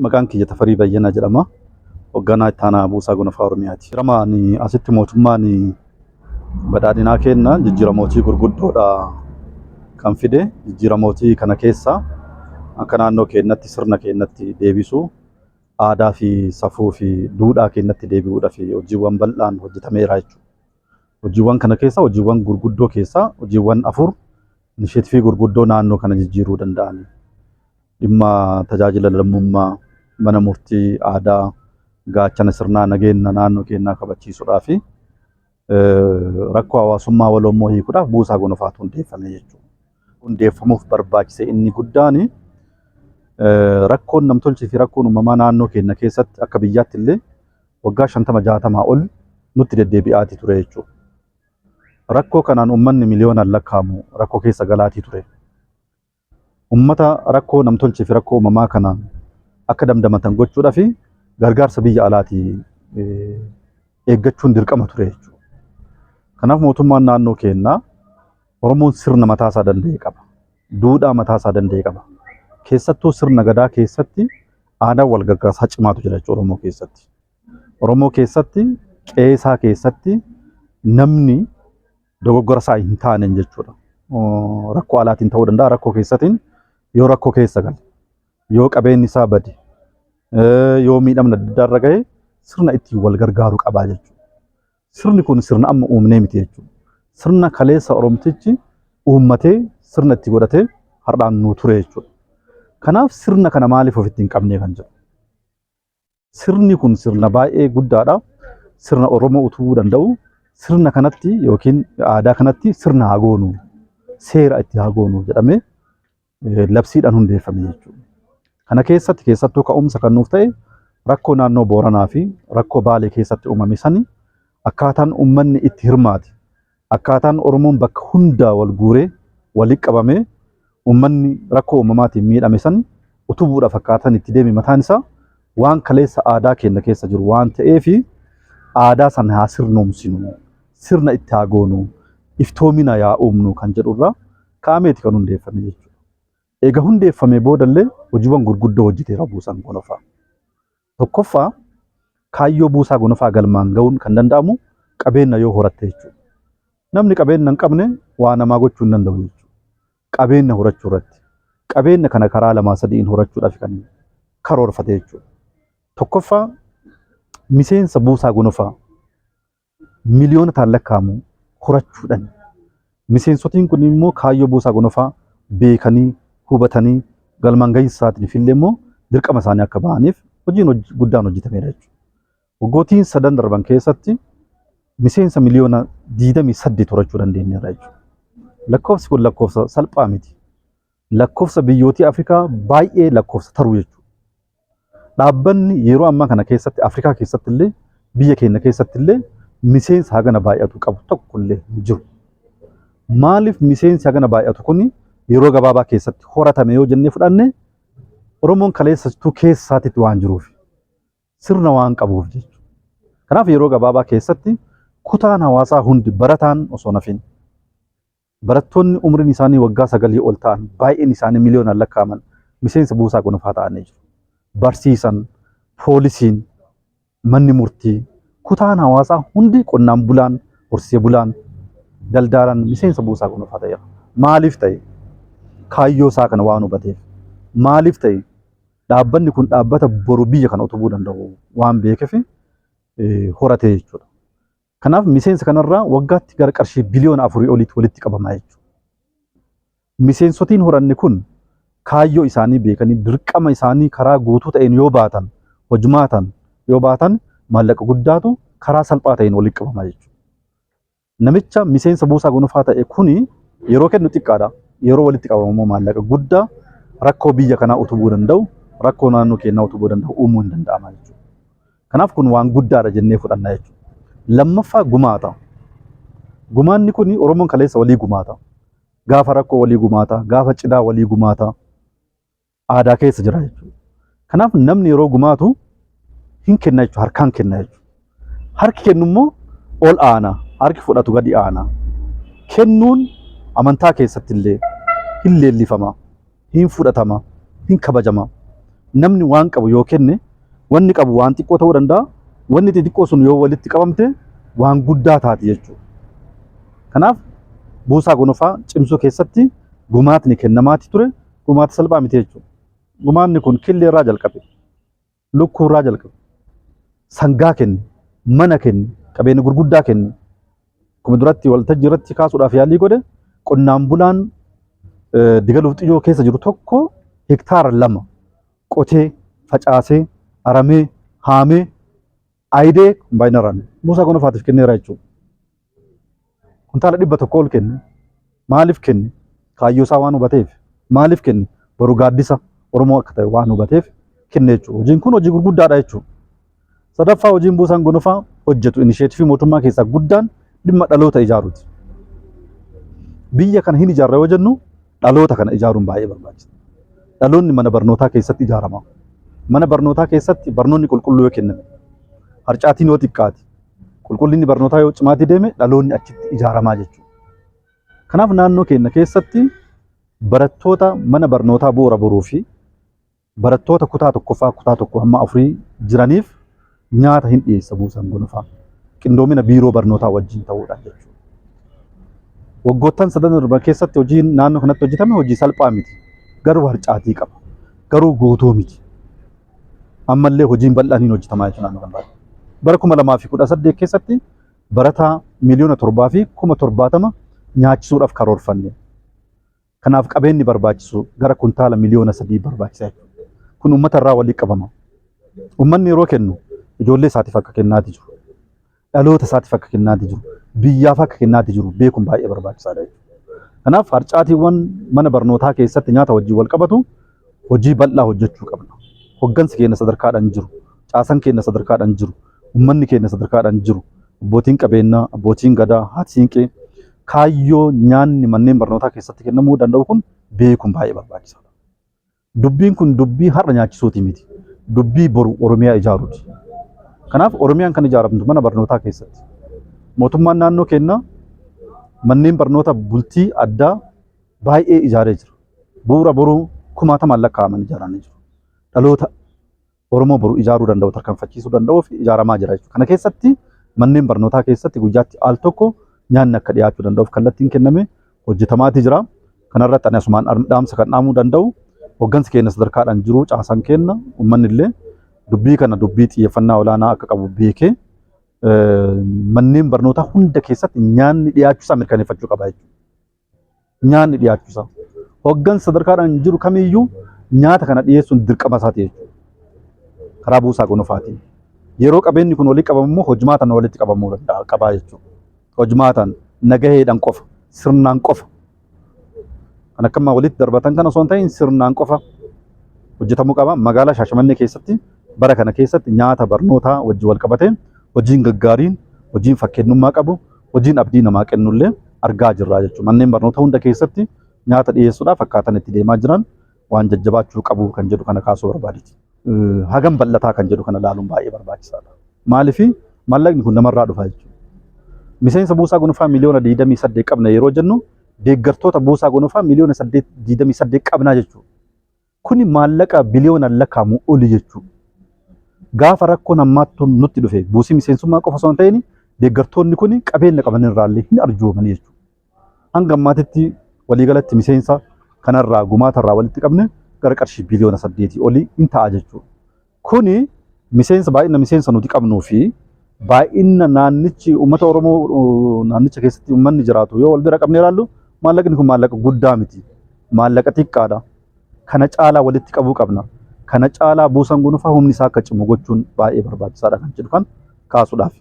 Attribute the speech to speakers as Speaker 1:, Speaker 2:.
Speaker 1: Maqaan kiyya Tafarii Bayyanaa jedhama. Hoogganaa itti aanaa buusaa gonfaa Oromiyaati. Jiramaan asitti mootummaan badhaadhinaa kenna jijjiiramootii gurguddoodha kan fide. Jijjiiramootii kana keessa akka naannoo keenyatti sirna keenyatti deebisuu, aadaa fi safuu fi duudhaa keenyatti deebi'uudhaaf hojiiwwan bal'aan hojjetameera jechuudha. Hojiiwwan kana keessa hojiiwwan gurguddoo keessa hojiiwwan 4 initiatiivii gurguddoo naannoo kana jijjiiruu danda'an. Dhimma tajaajila lammummaa, mana murtii aadaa, gaachana sirnaa nageenya naannoo keenyaa kabachiisuudhaa fi rakkoo hawaasummaa waloommoo hiikuudhaaf buusaa gonfaatu hundeeffame jechuudha. Hundeeffamuuf barbaachise inni guddaan rakkoon namtolchee fi rakkoon uumamaa naannoo keenya keessatti akka biyyaatti illee waggaa 50-60 ol nutti deddeebi'aatii ture jechuudha. Rakkoo kanaan uummanni miliyoonaan lakkaa'amu rakkoo keessa galaatii ture. Uummata rakkoo namtolchee fi rakkoo uumamaa kanaan akka damdamatan gochuudhaaf gargaarsa biyya alaatii eeggachuun dirqama ture jechuudha. Kanaaf mootummaan naannoo keenyaa Oromoon sirna mataasaa danda'e qaba. Duudhaa mataasaa danda'e qaba. Keessattuu sirna gadaa keessatti aadaa wal gargaarsaa cimaatu jira jechuudha Oromoo keessatti. Oromoo keessatti qeesaa keessatti namni dogoggora isaa hin taane jechuudha. Rakkoo alaatiin ta'uu danda'a, rakkoo keessatiin yoo rakkoo keessa gale, yoo qabeenyi isaa bade, yoo miidhamna adda irra gahe sirna ittiin wal gargaaru qabaa jechuudha. Sirni kun sirna amma uumnee miti jechuudha. Sirna kaleessa Oromtichi uummatee sirna itti godhatee har'aan nuu ture jechuudha. Kanaaf sirna kana maaliif ofitti hin qabnee kan jedhu. Sirni kun sirna baay'ee guddaadha. Sirna Oromoo utubuu danda'u. Sirna kanatti yookiin aadaa kanatti sirna haa goonu, seera itti haa goonu jedhamee labsiidhaan hundeeffame jechuudha. Kana keessatti keessattuu ka'umsa kan nuuf ta'e rakkoo naannoo Booranaa fi rakkoo Baalee keessatti uumame sani akkaataan uummanni itti hirmaate, akkaataan Oromoon bakka hundaa wal guuree walitti qabamee uummanni rakkoo uumamaatiin miidhame sani utubuudhaaf akkaataan itti deeme mataan isaa waan kaleessa aadaa keenya keessa jiru waan ta'eef aadaa sana haa sirnoomsinu, sirna itti haa goonu, iftoomina yaa uumnu kan jedhurraa ka'ameeti kan hundeeffame jechuudha. Egaa hundeeffame boodallee hojiiwwan gurguddoo hojjeteera buusaan gonfaa. Tokkoffaa kaayyoo buusaa gonfaa galmaan ga'uun kan danda'amu qabeenya yoo horatte jechuudha. Namni qabeenya hin qabne waa namaa gochuu hin danda'u jechuudha. Qabeenya horachuu irratti. Qabeenya kana karaa 2-3 horachuudhaaf kan karoorfate jechuudha. Tokkoffaa miseensa buusaa gonfaa miliyoonotaan lakkaa'amu horachuudhaan. Miseensotiin kun immoo kaayyoo buusaa gonfaa beekanii hubatanii galmaan gahiinsaatiin fillee immoo dirqama isaanii akka ba'aniif hojiin guddaan hojjetameera jechuudha. Waggootiin 3 darban keessatti miseensa miliyoona 28 horachuu dandeenyeera jechuudha. Lakkoofsi kun lakkoofsa salphaa miti. Lakkoofsa biyyootii Afrikaa baay'ee lakkoofsa taruu jechuudha. Dhaabbanni yeroo ammaa kana keessatti Afrikaa keessatti illee biyya keenya keessatti illee miseensa hagana baay'atu qabu tokko illee hin jiru. Maaliif miseensi hagana baay'atu kuni yeroo gabaabaa keessatti horatame yoo jennee fudhanne Oromoon kaleessattuu keessaatitti waan jiruuf sirna waan qabuuf jechuudha. Kanaaf yeroo gabaabaa keessatti kutaan hawaasaa hundi barataan osoo nafin barattoonni umriin isaanii waggaa 9 ol ta'an baay'een isaanii miliyoonaan lakkaa'aman miseensa buusaa gonfaa ta'anii jiru. Barsiisan, poolisiin, manni murtii, kutaan hawaasaa hundi qonnaan bulaan, horsiisee bulaan, daldaalaan miseensa buusaa gonfaa ta'eera. Maaliif ta'e? Kaayyoo isaa kana waan hubateef. Maaliif ta'e? Dhaabbanni kun dhaabbata boru biyya kana utubuu danda'u waan beekeef horate jechuudha. Kanaaf miseensa kanarraa waggaatti gara qarshii biliyoona 4 olitti walitti qabama jechuudha. Miseensotiin horanne kun kaayyoo isaanii beekanii dirqama isaanii karaa guutuu ta'een yoo baatan, hojumaatan yoo baatan maallaqa guddaatu karaa salphaa ta'een walitti qabama jechuudha. Namicha miseensa buusaa gonfaa ta'e kuni yeroo kennu xiqqaadha. Yeroo walitti qabamu maallaqa guddaa rakkoo biyya kanaa utubuu danda'u, rakkoo naannoo keenyaa utubuu danda'u uumuu hin danda'ama jechuudha. Kanaaf kun waan guddaadha jennee fudhanna jechuudha. Lammaffaa gumaata. Gumaanni kuni Oromoon kaleessa walii gumaata. Gaafa rakkoo walii gumaata, gaafa cidhaa walii gumaata. Aadaa keessa jira jechuudha. Kanaaf namni yeroo gumaatu hin kenna jechuudha, harkaan kenna jechuudha. Harki kennu immoo ol aana, harki fudhatu gadi aana. Kennuun amantaa keessatti illee hin leellifama, hin fudhatama, hin kabajama. namni waan qabu yoo kenne wanni qabu waan xiqqoo ta'uu danda'a. Wanni xixiqqoo sun yoo walitti qabamte waan guddaa taati jechuudha. Kanaaf buusaa gonofaa cimsuu keessatti gumaatni kennamaati ture. Gumaata salphaa miti jechuudha. Gumaanni kun killee irraa jalqabe, lukkuu irraa jalqabe, sangaa kenne, mana kenne, qabeenya gurguddaa kenne. Kuma duratti waltajjii irratti kaasuudhaaf yaalii godhe qonnaan bulaan Digaluuf Xiyyoo keessa jiru tokko hektaara 2 qotee, facaasee, aramee, haamee, aayidee baay'inarraan buusaa gonofaatiif kenneera jechuudha. Kuntaala 100 ol kenne. Maaliif kenne? Kaayyoo isaa waan hubateef. Maaliif kenne? Boru gaaddisa Oromoo akka ta'e waan hubateef kenne jechuudha. Hojiin kun hojii gurguddaadha jechuudha. Sadaffaa hojiin buusaan gonofaa hojjetu inisheetifii mootummaa keessaa guddaan dhimma dhaloota ijaaruuti. Biyya kana hin ijaarra yoo jennu dhaloota kana ijaaruun baay'ee barbaachisaadha. Dhaloonni mana barnootaa keessatti ijaarama. Mana barnootaa keessatti barnoonni qulqulluu yoo kenname, harcaatiin yoo xiqqaate, qulqullinni barnootaa yoo cimaatii deeme dhaloonni achitti ijaaramaa jechuudha. Kanaaf naannoo keenya keessatti barattoota mana barnootaa bu'uura boruu fi barattoota kutaa tokkoffaa kutaa tokko hamma 4 jiraniif nyaata hin dhiyeessa buusaan gonofaa. Qindoomina biiroo barnootaa wajjin ta'uudhaan jechuudha. Waggoottan 3 darban keessatti hojiin naannoo kanatti hojjetame hojii salphaa miti. Garuu harcaatii qaba. Garuu guutuu miti. Ammallee hojiin bal'aan hin hojjetamaa jechuudha naannoo kanatti. Bara 2018 keessatti barataa miliyoona 7 fi 70,000 nyaachisuudhaaf karoorfanne. Kanaaf qabeenyi barbaachisu gara kuntaala miliyoona 3 barbaachisa. Kun uummata irraa walii qabama. Uummanni yeroo kennu ijoollee isaatiif akka kennaati jiru. Dhaloota isaatiif akka kennaati jiru. Biyyaaf akka kennaati jiru beekuun baay'ee barbaachisaadha. Kanaaf harcaatiiwwan mana barnootaa keessatti nyaata wajjin wal qabatu hojii bal'aa hojjechuu qabna. Hoggansi keenya sadarkaadhaan jiru, caasaan keenya sadarkaadhaan jiru, uummanni keenya sadarkaadhaan jiru, abbootiin qabeenyaa, abbootiin gadaa, haati siinqee kaayyoo nyaanni manneen barnootaa keessatti kennamuu danda'u kun beekuun baay'ee barbaachisaadha. Dubbiin kun dubbii har'a nyaachisuuti miti. Dubbii boru Oromiyaa ijaaruuti. Kanaaf Oromiyaan kan ijaaramtu mana barnootaa keessatti. Mootummaan naannoo keenya manneen barnoota bultii addaa baay'ee ijaaree jira. Bu'uura boruu 10,000 lakkaa'aman ijaaranii jiru. Dhaloota Oromoo boru ijaaruu danda'u tarkaanfachiisuu danda'uuf ijaaramaa jira jechuudha. Kana keessatti manneen barnootaa keessatti guyyaatti al tokko nyaanni akka dhiyaachuu danda'uuf kallattiin kenname hojjetamaatii jira. Kanarratti ani asumaan dhaamsa kan dhaamuu danda'u hoggansi keenya sadarkaadhaan jiru caasaan keenya uummanni illee dubbii kana dubbii xiyyeeffannaa olaanaa akka qabu beekee manneen barnootaa hunda keessatti nyaanni dhiyaachuu isaa mirkaneeffachuu qaba jechuudha. Nyaanni dhiyaachuu isaa. Hoggansi sadarkaadhaan jiru kamiyyuu nyaata kana dhiyeessuun dirqama isaati jechuudha. Karaa buusaa gonofaatiin. Yeroo qabeenyi kun walitti qabamu immoo hojmaataan walitti qabamuu danda'a qabaa jechuudha. Hojmaataan nagaheedhaan qofa, sirnaan qofa. Kan akkamaa walitti darbatan kana osoo hin ta'in sirnaan qofa hojjetamuu qaba. Magaalaa Shaashamannee keessatti bara kana keessatti nyaata barnootaa wajjin wal qabatee hojiin gaggaariin, hojiin fakkeenyummaa qabu, hojiin abdii namaa kennullee argaa jirra jechuudha. Manneen barnoota hunda keessatti nyaata dhiyeessuudhaaf akkaataan itti deemaa jiran waan jajjabaachuu qabu kan jedhu kana kaasuu barbaaditi. Hagam bal'ataa kan jedhu kana ilaaluun baay'ee barbaachisaadha. Maaliif maallaqni kun namarraa dhufa jechuudha. Miseensa buusaa gonofaa miliyoona 28 qabna yeroo jennu deeggartoota buusaa gonofaa miliyoona 28 qabna jechuudha. Kuni maallaqa biliyoonaan lakkaa'amu oli jechuudha. Gaafa rakkoon ammaattu nutti dhufe buusii miseensummaa qofa osoo hin ta'in deeggartoonni kun qabeenya qaban irraallee hin arjoomani jechuudha. Hanga ammaatitti waliigalatti miseensa kanarraa gumaatarraa walitti qabne gara qarshii biliyoona 8 olii hin ta'a jechuudha. Kuni miseensa baay'ina miseensa nuti qabnuu fi baay'ina naannichi uummata Oromoo naannicha keessatti uummanni jiraatu yoo wal bira qabnee ilaallu maallaqni kun maallaqa guddaa miti. Maallaqa xiqqaadha. Kana caalaa walitti qabuu qabna. Kana caalaa buusaan gonofaa humni isaa akka cimu gochuun baay'ee barbaachisaadha kan jedhu kan kaasuudhaaf.